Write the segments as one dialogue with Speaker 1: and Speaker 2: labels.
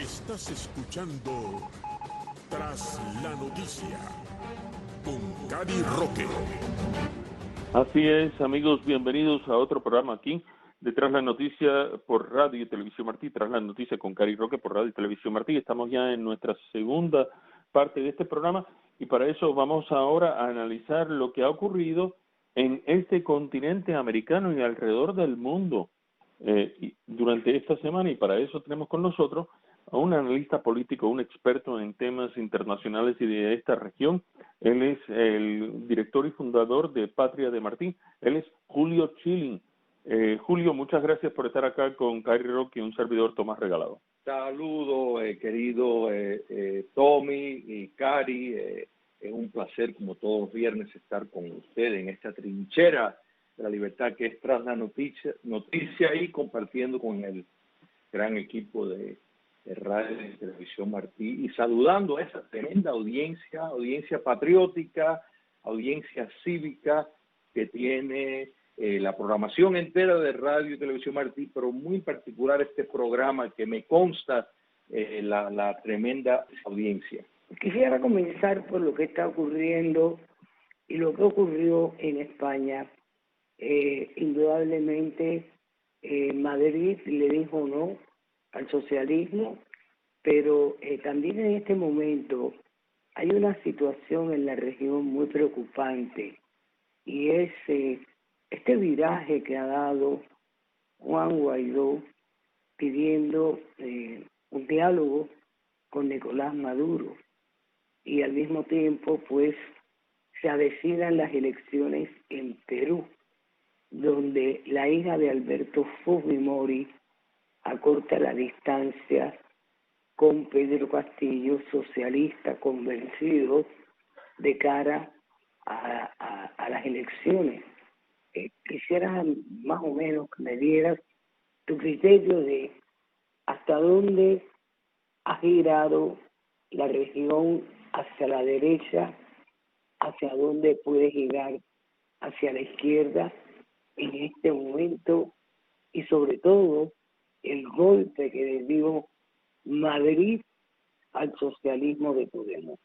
Speaker 1: Estás escuchando Tras la Noticia con Cari Roque.
Speaker 2: Así es, amigos, bienvenidos a otro programa aquí de Tras la Noticia por Radio y Televisión Martí. Tras la Noticia con Cari Roque por Radio y Televisión Martí. Estamos ya en nuestra segunda parte de este programa y para eso vamos ahora a analizar lo que ha ocurrido en este continente americano y alrededor del mundo durante esta semana, y para eso tenemos con nosotros a un analista político, un experto en temas internacionales y de esta región. Él es el director y fundador de Patria de Martí. Él es Julio Schilling. Julio, muchas gracias por estar acá con Cari Roque y un servidor Tomás Regalado.
Speaker 3: Saludos, querido Tommy y Cari. Es un placer, como todos los viernes, estar con ustedes en esta trinchera de la libertad que es Tras la Noticia y compartiendo con el gran equipo de Radio y Televisión Martí y saludando a esa tremenda audiencia patriótica, audiencia cívica que tiene la programación entera de Radio y Televisión Martí, pero muy en particular este programa que me consta la tremenda audiencia.
Speaker 4: Quisiera comenzar por lo que está ocurriendo y lo que ocurrió en España. Indudablemente Madrid le dijo no al socialismo, pero también en este momento hay una situación en la región muy preocupante y es este viraje que ha dado Juan Guaidó pidiendo un diálogo con Nicolás Maduro, y al mismo tiempo pues se avecinan las elecciones en Perú, donde la hija de Alberto Fujimori acorta la distancia con Pedro Castillo, socialista convencido, de cara a las elecciones. Quisiera más o menos que me dieras tu criterio de hasta dónde ha girado la región hacia la derecha, hacia dónde puede girar hacia la izquierda en este momento, y sobre todo el golpe que le dio Madrid al socialismo de Podemos.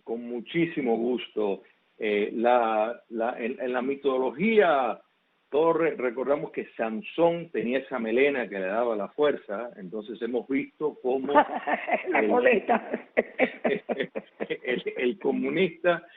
Speaker 3: Con muchísimo gusto. En la mitología, todos recordamos que Sansón tenía esa melena que le daba la fuerza, entonces hemos visto cómo el comunista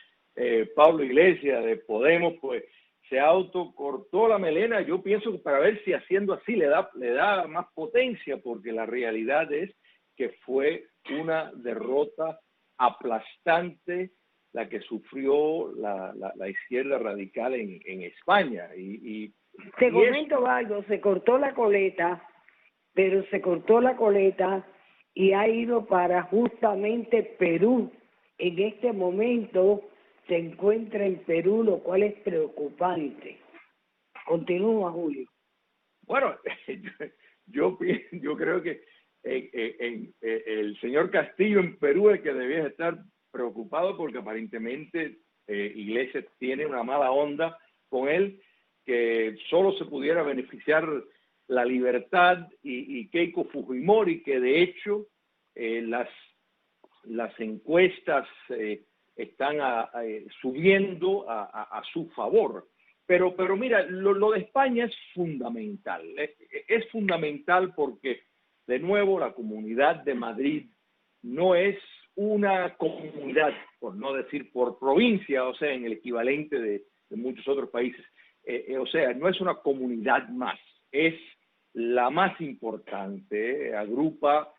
Speaker 3: Pablo Iglesias de Podemos pues se autocortó la melena. Yo pienso que para ver si haciendo así le da más potencia, porque la realidad es que fue una derrota aplastante la que sufrió la izquierda radical en España.
Speaker 4: Te comento algo, se cortó la coleta, pero se cortó la coleta y ha ido para justamente Perú. En este momento se encuentra en Perú, lo cual es preocupante. Continúa, Julio.
Speaker 3: Bueno, yo creo que el señor Castillo en Perú es el que debía estar preocupado, porque aparentemente Iglesias tiene una mala onda con él, que solo se pudiera beneficiar la libertad y Keiko Fujimori, que de hecho las encuestas están subiendo a su favor. Pero mira, lo de España es fundamental. Es fundamental porque, de nuevo, la Comunidad de Madrid no es una comunidad, por no decir por provincia, o sea, en el equivalente de muchos otros países. O sea, no es una comunidad más, es la más importante. Agrupa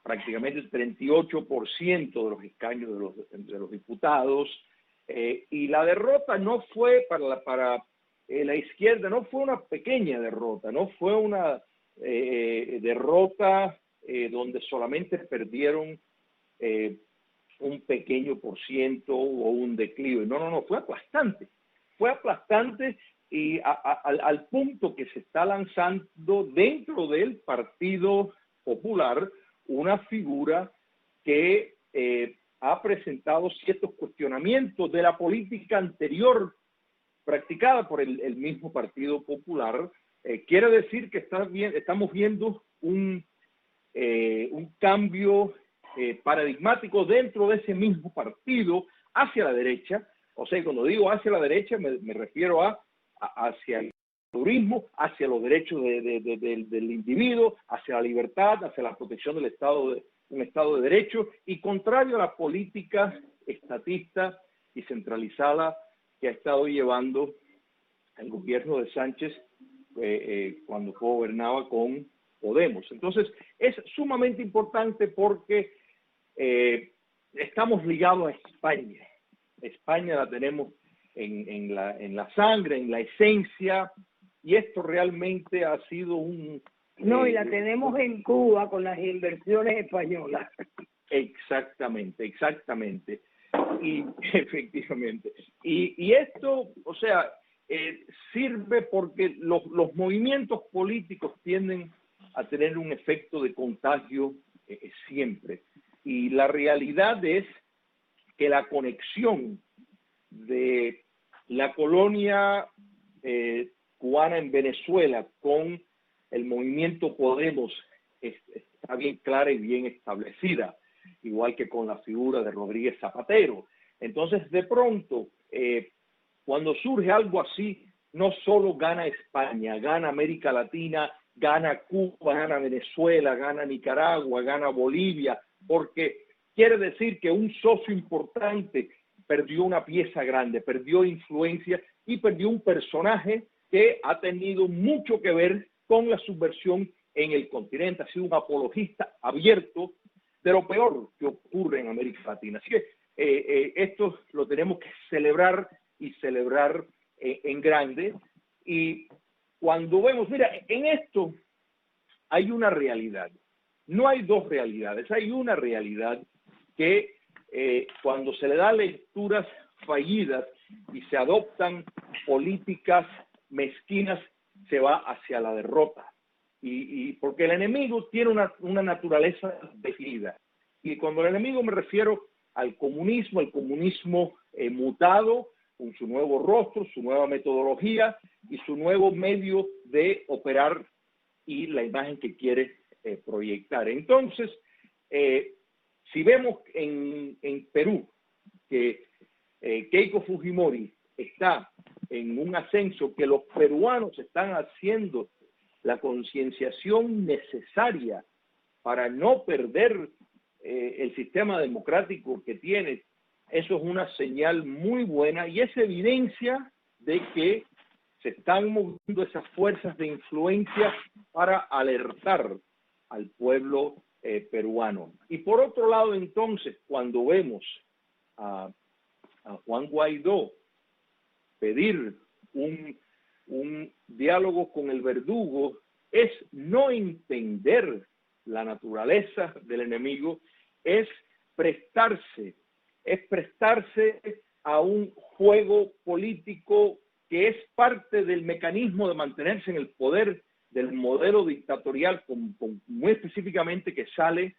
Speaker 3: prácticamente el 38% de los escaños de los diputados, y la derrota no fue para la izquierda, no fue una pequeña derrota, no fue una derrota donde solamente perdieron un pequeño por ciento o un declive. No, fue aplastante y al punto que se está lanzando dentro del Partido Popular una figura que ha presentado ciertos cuestionamientos de la política anterior practicada por el mismo Partido Popular, quiere decir que estamos viendo un cambio paradigmático dentro de ese mismo partido hacia la derecha. O sea, cuando digo hacia la derecha me refiero hacia el turismo, hacia los derechos del individuo, hacia la libertad, hacia la protección del un Estado de Derecho, y contrario a la política estatista y centralizada que ha estado llevando el gobierno de Sánchez cuando gobernaba con Podemos. Entonces, es sumamente importante porque estamos ligados a España. España la tenemos en la sangre, en la esencia, y esto realmente ha sido un...
Speaker 4: No, y la tenemos en Cuba con las inversiones españolas.
Speaker 3: Exactamente, exactamente. Y efectivamente. Y esto, o sea, sirve porque los movimientos políticos tienden a tener un efecto de contagio siempre. Y la realidad es que la conexión de la colonia cubana en Venezuela con el movimiento Podemos está bien clara y bien establecida, igual que con la figura de Rodríguez Zapatero. Entonces, de pronto, cuando surge algo así, no solo gana España, gana América Latina, gana Cuba, gana Venezuela, gana Nicaragua, gana Bolivia, porque quiere decir que un socio importante perdió una pieza grande, perdió influencia y perdió un personaje que ha tenido mucho que ver con la subversión en el continente. Ha sido un apologista abierto de lo peor que ocurre en América Latina. Así que esto lo tenemos que celebrar y celebrar en grande. Y cuando vemos, mira, en esto hay una realidad. No hay dos realidades, hay una realidad que cuando se le da lecturas fallidas y se adoptan políticas mezquinas, se va hacia la derrota. Y porque el enemigo tiene una naturaleza definida. Y cuando el enemigo me refiero al comunismo, el comunismo mutado, con su nuevo rostro, su nueva metodología y su nuevo medio de operar y la imagen que quiere proyectar. Entonces, si vemos en Perú que Keiko Fujimori está en un ascenso, que los peruanos están haciendo la concienciación necesaria para no perder el sistema democrático que tiene, eso es una señal muy buena y es evidencia de que se están moviendo esas fuerzas de influencia para alertar al pueblo peruano. Y por otro lado, entonces, cuando vemos a Juan Guaidó pedir un diálogo con el verdugo, es no entender la naturaleza del enemigo, es prestarse a un juego político que es parte del mecanismo de mantenerse en el poder del modelo dictatorial, muy específicamente que sale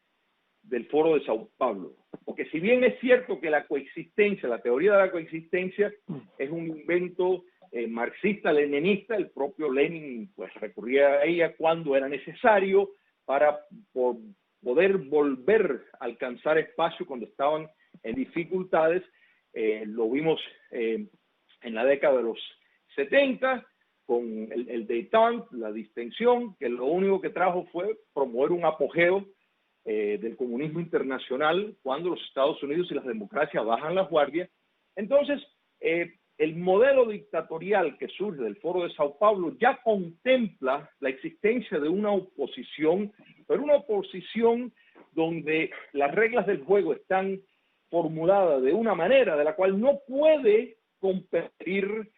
Speaker 3: del Foro de Sao Paulo. Porque si bien es cierto que la coexistencia, la teoría de la coexistencia es un invento marxista-leninista, el propio Lenin pues recurría a ella cuando era necesario para poder volver a alcanzar espacio cuando estaban en dificultades. Lo vimos en la década de los 70 con el détente, la distensión, que lo único que trajo fue promover un apogeo del comunismo internacional cuando los Estados Unidos y las democracias bajan la guardia. Entonces, el modelo dictatorial que surge del Foro de Sao Paulo ya contempla la existencia de una oposición, pero una oposición donde las reglas del juego están formulada de una manera de la cual no puede competir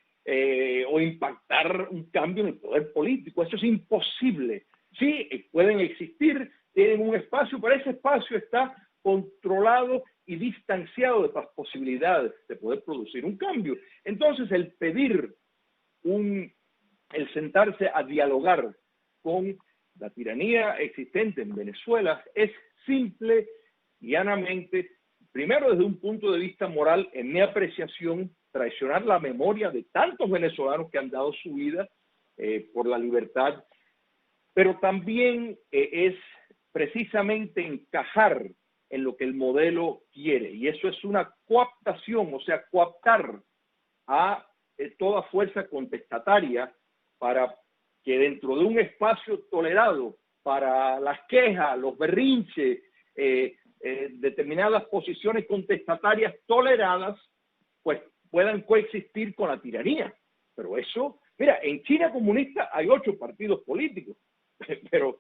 Speaker 3: o impactar un cambio en el poder político. Eso es imposible. Sí, pueden existir, tienen un espacio, pero ese espacio está controlado y distanciado de las posibilidades de poder producir un cambio. Entonces, el pedir, el sentarse a dialogar con la tiranía existente en Venezuela es simple y llanamente, primero desde un punto de vista moral, en mi apreciación, traicionar la memoria de tantos venezolanos que han dado su vida por la libertad, pero también es precisamente encajar en lo que el modelo quiere, y eso es una cooptación, o sea, cooptar a toda fuerza contestataria para que dentro de un espacio tolerado para las quejas, los berrinches, determinadas posiciones contestatarias toleradas, pues puedan coexistir con la tiranía. Pero eso, mira, en China comunista hay 8 partidos políticos, pero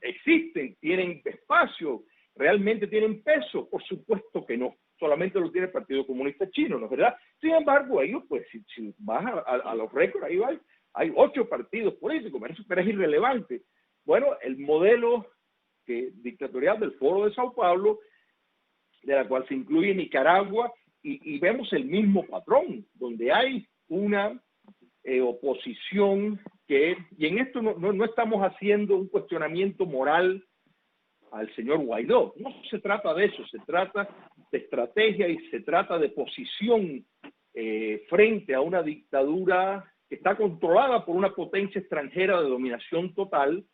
Speaker 3: existen, tienen espacio, realmente tienen peso. Por supuesto que no, solamente lo tiene el Partido Comunista Chino, ¿no es verdad? Sin embargo, ellos, pues, si vas a los récords, ahí hay 8 partidos políticos, pero es irrelevante. Bueno, el modelo dictatorial del Foro de Sao Paulo, de la cual se incluye Nicaragua, y vemos el mismo patrón, donde hay una oposición y en esto no estamos haciendo un cuestionamiento moral al señor Guaidó, no se trata de eso, se trata de estrategia y se trata de posición frente a una dictadura que está controlada por una potencia extranjera de dominación total,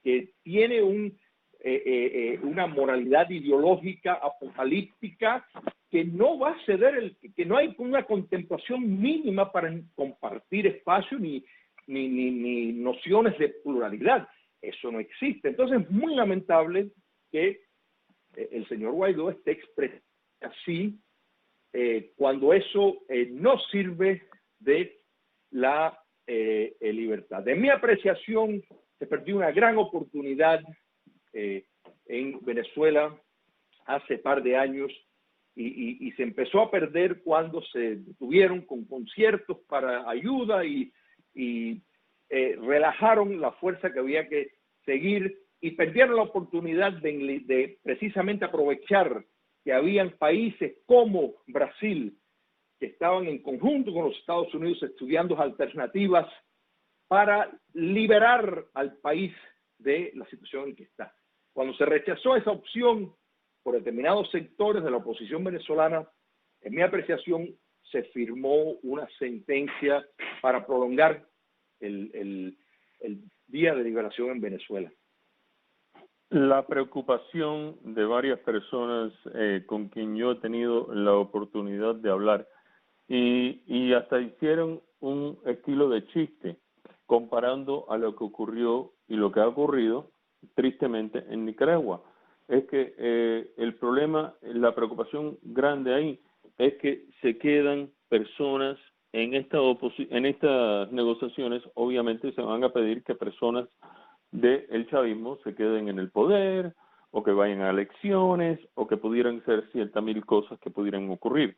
Speaker 3: que tiene una moralidad ideológica apocalíptica que no va a ceder, que no hay una contemplación mínima para compartir espacio ni nociones de pluralidad. Eso no existe. Entonces es muy lamentable que el señor Guaidó esté expresando así cuando eso no sirve de la libertad. De mi apreciación, se perdió una gran oportunidad en Venezuela hace par de años y se empezó a perder cuando se detuvieron con conciertos para ayuda y relajaron la fuerza que había que seguir y perdieron la oportunidad de precisamente aprovechar que habían países como Brasil que estaban en conjunto con los Estados Unidos estudiando alternativas para liberar al país de la situación en que está. Cuando se rechazó esa opción por determinados sectores de la oposición venezolana, en mi apreciación se firmó una sentencia para prolongar el Día de Liberación en Venezuela.
Speaker 2: La preocupación de varias personas con quien yo he tenido la oportunidad de hablar y hasta hicieron un estilo de chiste comparando a lo que ocurrió y lo que ha ocurrido tristemente en Nicaragua. Es que el problema, la preocupación grande ahí es que se quedan personas en estas negociaciones. Obviamente se van a pedir que personas del chavismo se queden en el poder o que vayan a elecciones o que pudieran ser 100,000 cosas que pudieran ocurrir.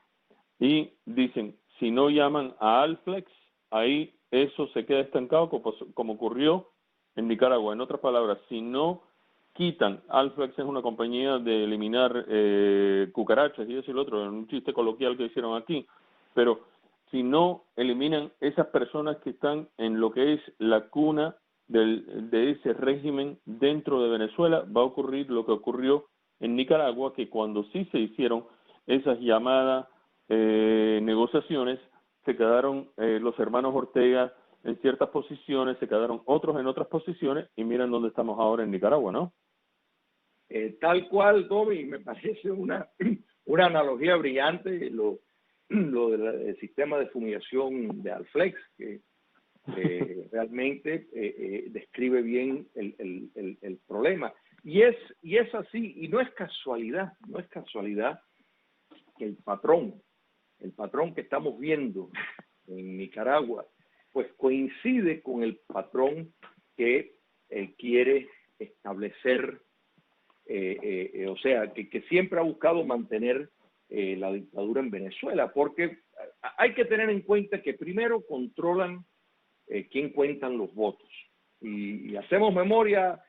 Speaker 2: Y dicen, si no llaman a Alflex, ahí eso se queda estancado como ocurrió en Nicaragua. En otras palabras, si no quitan, Alflex es una compañía de eliminar cucarachas y eso y lo otro, en un chiste coloquial que hicieron aquí, pero si no eliminan esas personas que están en lo que es la cuna de ese régimen dentro de Venezuela, va a ocurrir lo que ocurrió en Nicaragua, que cuando sí se hicieron esas llamadas negociaciones, se quedaron los hermanos Ortega en ciertas posiciones, se quedaron otros en otras posiciones, y miren dónde estamos ahora en Nicaragua, ¿no?
Speaker 3: Tal cual, Tommy, me parece una analogía brillante lo del sistema de fumigación de Alflex, que realmente describe bien el problema. Y es así, y no es casualidad que el patrón que estamos viendo en Nicaragua, pues coincide con el patrón que quiere establecer, o sea, que siempre ha buscado mantener la dictadura en Venezuela, porque hay que tener en cuenta que primero controlan quién cuentan los votos. Y hacemos memoria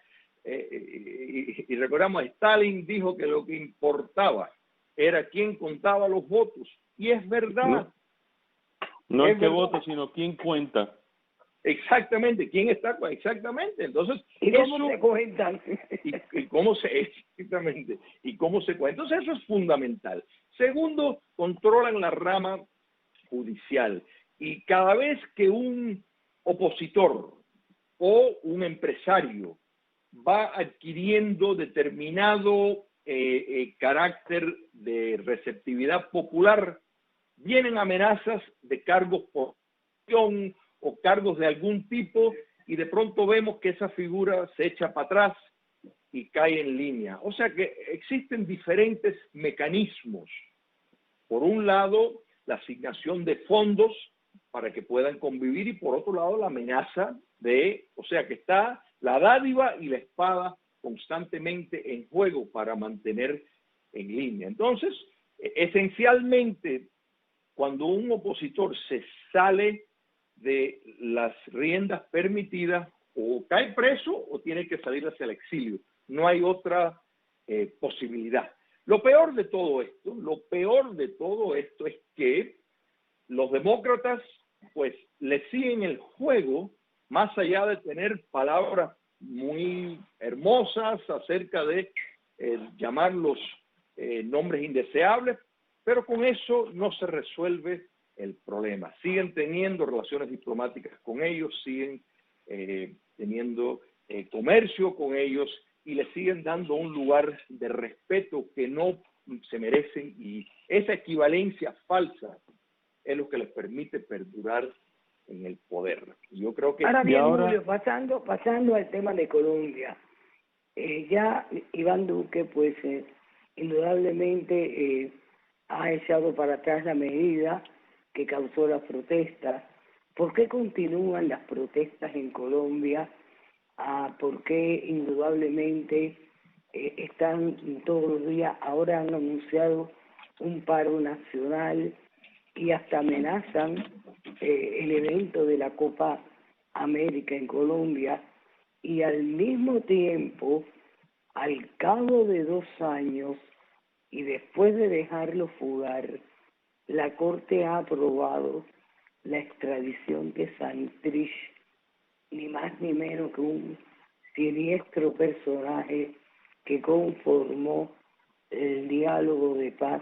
Speaker 3: y recordamos, Stalin dijo que lo que importaba era quién contaba los votos. Y es verdad.
Speaker 2: No es que vote, sino quién cuenta.
Speaker 3: Exactamente, quién está, exactamente. Entonces,
Speaker 4: ¿y cómo se cuentan?
Speaker 3: Y cómo se cuenta. Entonces, eso es fundamental. Segundo, controlan la rama judicial. Y cada vez que un opositor o un empresario va adquiriendo determinado carácter de receptividad popular, vienen amenazas de cargos por corrupción o cargos de algún tipo, y de pronto vemos que esa figura se echa para atrás y cae en línea. O sea que existen diferentes mecanismos. Por un lado, la asignación de fondos para que puedan convivir, y por otro lado, la amenaza o sea que está la dádiva y la espada constantemente en juego para mantener en línea. Entonces, esencialmente, cuando un opositor se sale de las riendas permitidas, o cae preso o tiene que salir hacia el exilio. No hay otra posibilidad. Lo peor de todo esto es que los demócratas pues le siguen el juego, más allá de tener palabras muy hermosas acerca de llamarlos nombres indeseables, pero con eso no se resuelve el problema. Siguen teniendo relaciones diplomáticas con ellos, siguen teniendo comercio con ellos, y le siguen dando un lugar de respeto que no se merecen, y esa equivalencia falsa es lo que les permite perdurar en el poder. Yo creo que
Speaker 4: ahora bien, Julio, pasando al tema de Colombia, ya Iván Duque pues indudablemente ha echado para atrás la medida que causó las protestas. ¿Por qué continúan las protestas en Colombia? ¿Por qué indudablemente están todos los días? Ahora han anunciado un paro nacional y hasta amenazan el evento de la Copa América en Colombia, y al mismo tiempo, al cabo de 2 años y después de dejarlo fugar, la Corte ha aprobado la extradición de Santrich, ni más ni menos que un siniestro personaje que conformó el diálogo de paz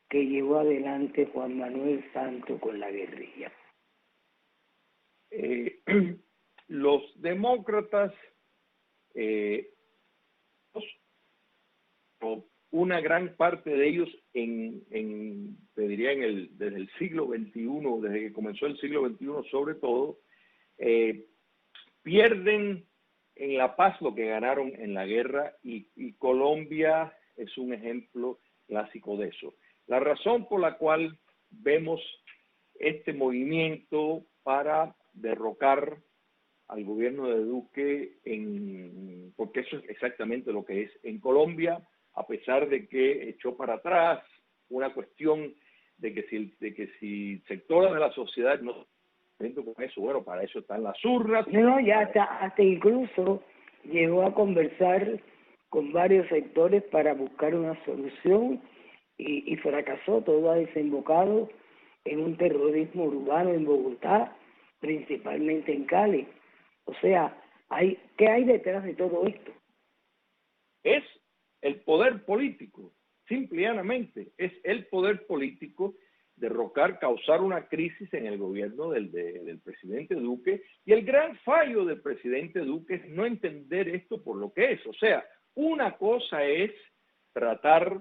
Speaker 4: que llevó adelante Juan Manuel Santos con la guerrilla.
Speaker 3: Los demócratas, una gran parte de ellos te diría desde el siglo XXI, desde que comenzó el siglo XXI sobre todo, pierden en la paz lo que ganaron en la guerra, y Colombia es un ejemplo clásico de eso. La razón por la cual vemos este movimiento para derrocar al gobierno de Duque, porque eso es exactamente lo que es en Colombia, a pesar de que echó para atrás una cuestión de que si sectores de la sociedad no con eso, bueno, para eso están las urnas.
Speaker 4: No, ya hasta incluso llegó a conversar con varios sectores para buscar una solución, y fracasó. Todo ha desembocado en un terrorismo urbano en Bogotá, principalmente en Cali. O sea, ¿qué hay detrás de todo esto?
Speaker 3: Es el poder político, simple y llanamente, es el poder político, causar una crisis en el gobierno del presidente Duque, y el gran fallo del presidente Duque es no entender esto por lo que es. O sea, una cosa es tratar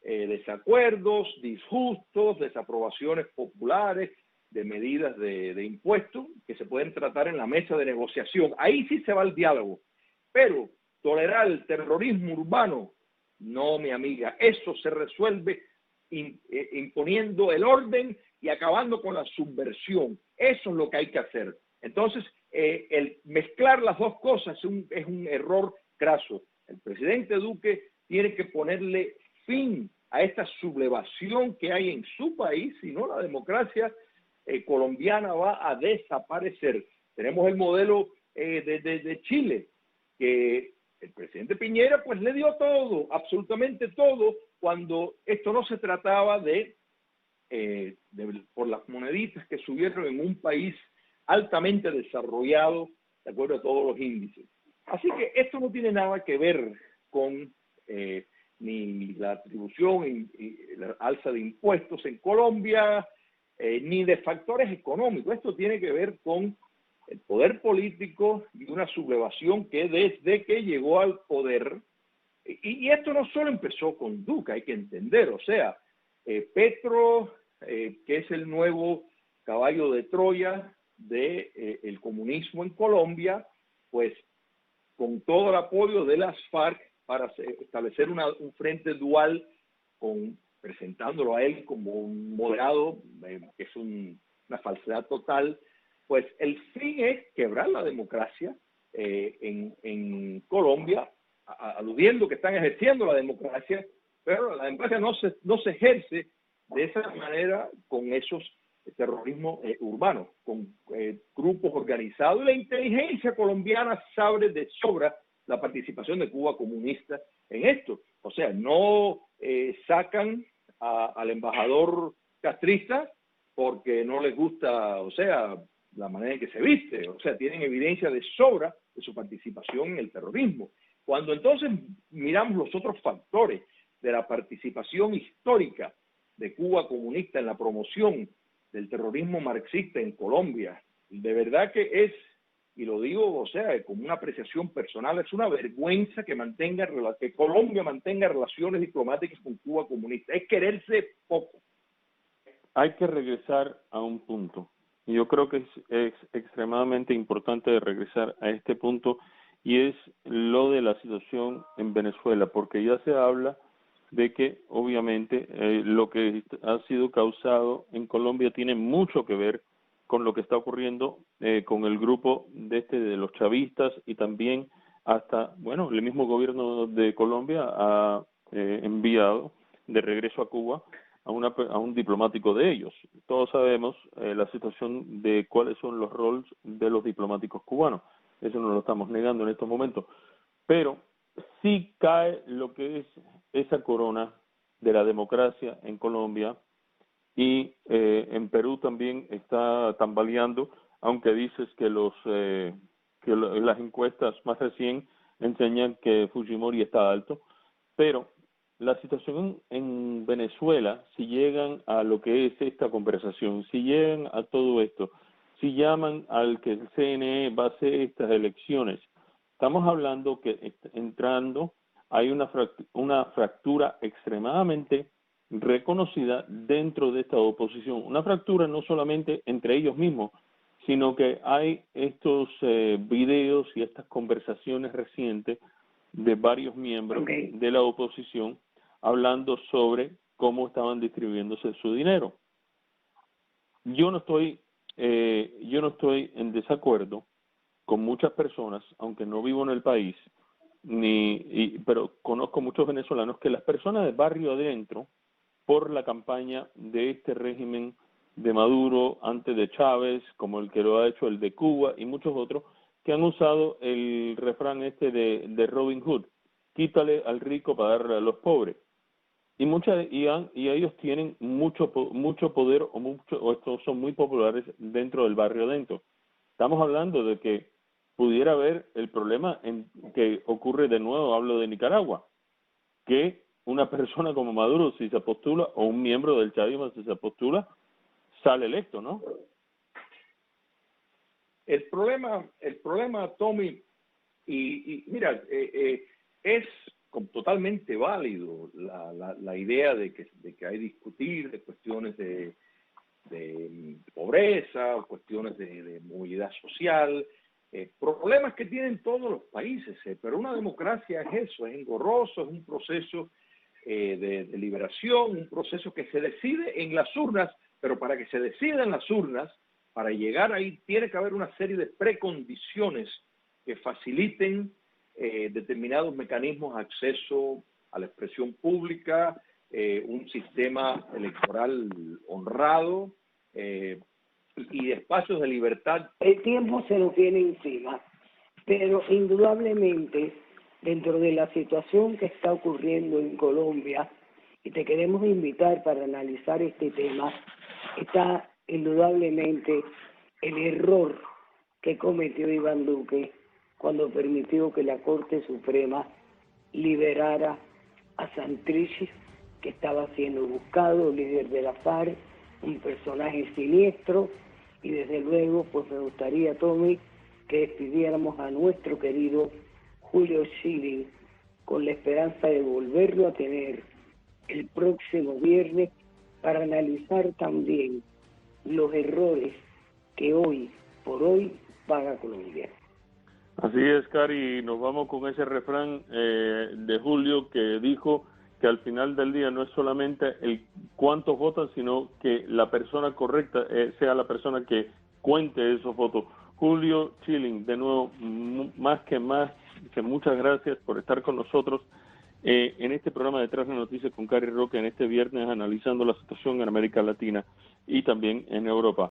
Speaker 3: desacuerdos, disgustos, desaprobaciones populares, de medidas de impuestos que se pueden tratar en la mesa de negociación. Ahí sí se va el diálogo. Pero tolerar el terrorismo urbano, no, mi amiga, eso se resuelve imponiendo el orden y acabando con la subversión. Eso es lo que hay que hacer. Entonces, el mezclar las dos cosas es un error craso. El presidente Duque tiene que ponerle fin a esta sublevación que hay en su país, si no la democracia colombiana va a desaparecer. Tenemos el modelo de Chile, que el presidente Piñera pues le dio todo, absolutamente todo, cuando esto no se trataba por las moneditas que subieron en un país altamente desarrollado, de acuerdo a todos los índices. Así que esto no tiene nada que ver con ni la atribución y la alza de impuestos en Colombia, ni de factores económicos. Esto tiene que ver con el poder político y una sublevación que desde que llegó al poder, y esto no solo empezó con Duque, hay que entender, o sea, Petro, que es el nuevo caballo de Troya de el comunismo en Colombia, pues con todo el apoyo de las FARC para establecer un frente dual, presentándolo a él como un moderado, que es una falsedad total, pues el fin es quebrar la democracia en Colombia, aludiendo que están ejerciendo la democracia, pero la democracia no se ejerce de esa manera con esos terrorismo urbano, con grupos organizados. Y la inteligencia colombiana sabe de sobra la participación de Cuba comunista en esto. O sea, no sacan al embajador castrista porque no les gusta, o sea, la manera en que se viste. O sea, tienen evidencia de sobra de su participación en el terrorismo. Cuando entonces miramos los otros factores de la participación histórica de Cuba comunista en la promoción del terrorismo marxista en Colombia, de verdad que es, y lo digo, o sea, como una apreciación personal, es una vergüenza que Colombia mantenga relaciones diplomáticas con Cuba comunista. Es quererse poco.
Speaker 2: Hay que regresar a un punto. Y yo creo que es extremadamente importante regresar a este punto, y es lo de la situación en Venezuela, porque ya se habla de que obviamente lo que ha sido causado en Colombia tiene mucho que ver con lo que está ocurriendo con el grupo de los chavistas, y también hasta, bueno, el mismo gobierno de Colombia ha enviado de regreso a Cuba a un diplomático de ellos. Todos sabemos la situación de cuáles son los roles de los diplomáticos cubanos. Eso no lo estamos negando en estos momentos. Pero sí cae lo que es esa corona de la democracia en Colombia, y en Perú también está tambaleando, aunque dices que las encuestas más recién enseñan que Fujimori está alto, pero la situación en Venezuela, si llegan a lo que es esta conversación, si llegan a todo esto, si llaman al que el CNE va a hacer estas elecciones, estamos hablando que entrando hay una fractura extremadamente reconocida dentro de esta oposición. Una fractura no solamente entre ellos mismos, sino que hay estos videos y estas conversaciones recientes de varios miembros de la oposición hablando sobre cómo estaban distribuyéndose su dinero. Yo no estoy en desacuerdo con muchas personas, aunque no vivo en el país, pero conozco muchos venezolanos, que las personas de barrio adentro, por la campaña de este régimen de Maduro, antes de Chávez, como el que lo ha hecho el de Cuba y muchos otros, que han usado el refrán de Robin Hood: quítale al rico para darle a los pobres. Y ellos tienen mucho poder, o estos son muy populares dentro del barrio adentro. Estamos hablando de que pudiera haber el problema que ocurre de nuevo, hablo de Nicaragua, que una persona como Maduro, si se postula, o un miembro del chavismo, si se postula, sale electo, ¿no?
Speaker 3: El problema, Tommy, y mira, es totalmente válido la idea de que hay que discutir de cuestiones de pobreza, cuestiones de movilidad social, problemas que tienen todos los países, pero una democracia es eso, es engorroso, es un proceso de liberación, un proceso que se decide en las urnas, pero para que se decida en las urnas, para llegar ahí tiene que haber una serie de precondiciones que faciliten determinados mecanismos de acceso a la expresión pública, un sistema electoral honrado y espacios de libertad.
Speaker 4: El tiempo se nos viene encima, pero indudablemente dentro de la situación que está ocurriendo en Colombia, y te queremos invitar para analizar este tema, está indudablemente el error que cometió Iván Duque cuando permitió que la Corte Suprema liberara a Santrich, que estaba siendo buscado, líder de la FARC, un personaje siniestro, Y desde luego, pues me gustaría, Tommy, que despidiéramos a nuestro querido Julio Schilling con la esperanza de volverlo a tener el próximo viernes para analizar también los errores que hoy por hoy paga Colombia.
Speaker 2: Así es, Cari, nos vamos con ese refrán de Julio que dijo que al final del día no es solamente el cuántos votan, sino que la persona correcta sea la persona que cuente esos votos. Julio Schilling, de nuevo, más que muchas gracias por estar con nosotros en este programa de Tras las Noticias con Cari Roque en este viernes analizando la situación en América Latina y también en Europa.